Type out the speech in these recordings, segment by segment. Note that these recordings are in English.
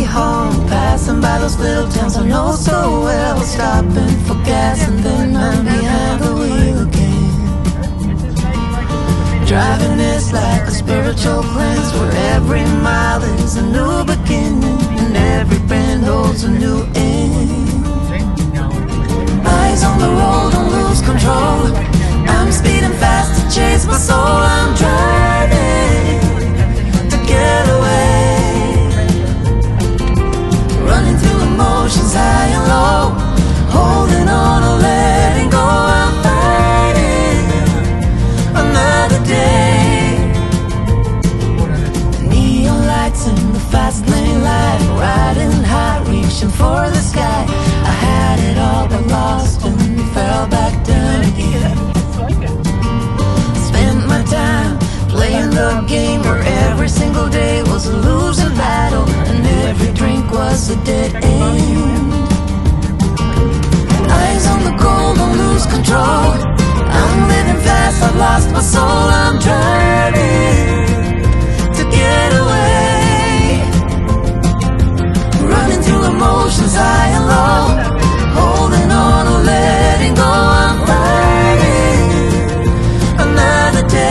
home, passing by those little towns I know so well, stopping for gas and then I'm behind the wheel again. Driving is like a spiritual cleanse, where every mile is a new beginning and every bend holds a new end. Eyes on the road, don't lose control. I'm speeding fast to chase my soul. I'm driving to get away, running through emotions high and low, holding on or letting go. I'm fighting another day. Neon lights in the fast lane light, riding high, reaching for the sky. I had it all but lost and fell back down again. Spent my time playing the game where every single day was a losing battle and every drink was a dead end. Eyes on the goal, don't lose control. I'm living fast, I've lost my soul. I'm driving to get away, running through emotions high and low, holding on or letting go. I'm fighting another day.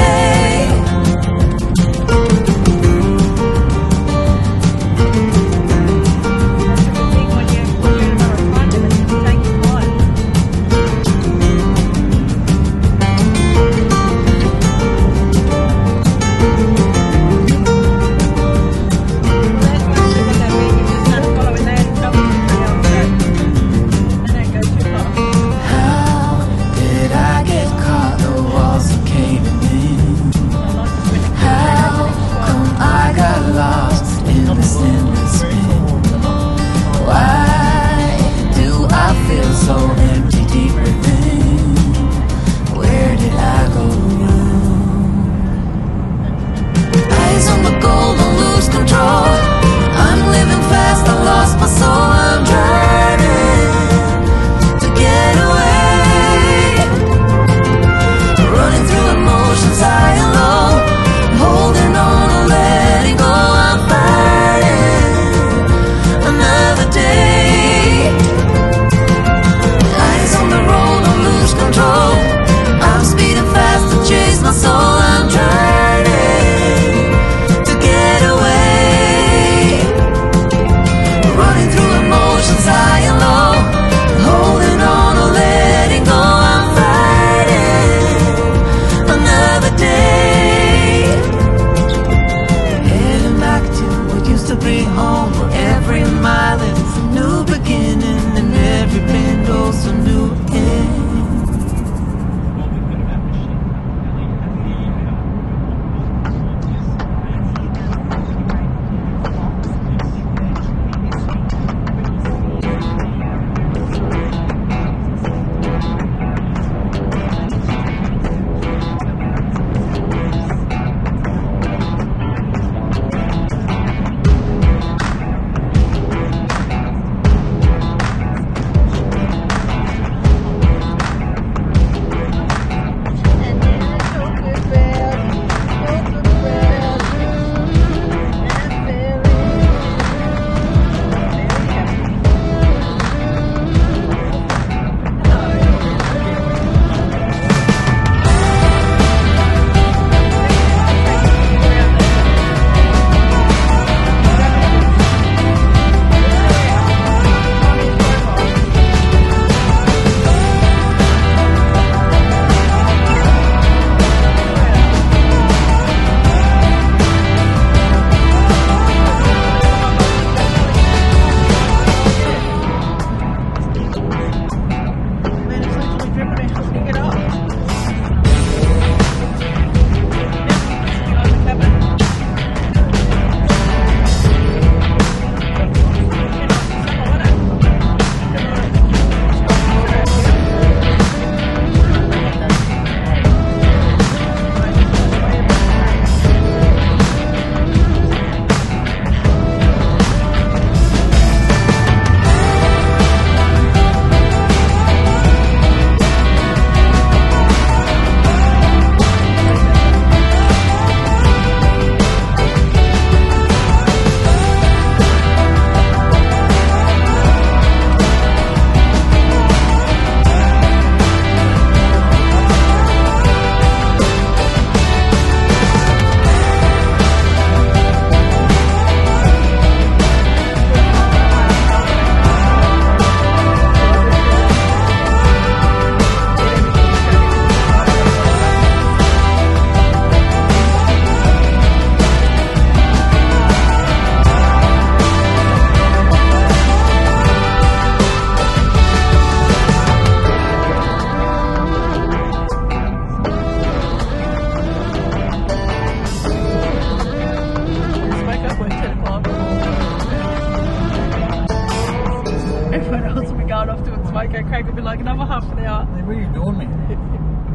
Everyone else will be going off doing smoke, and Craig will be like another half an hour. What are you doing, me?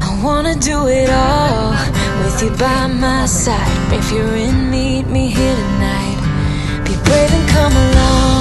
I wanna do it all with you by my side. If you're in, meet me here tonight. Be brave and come along.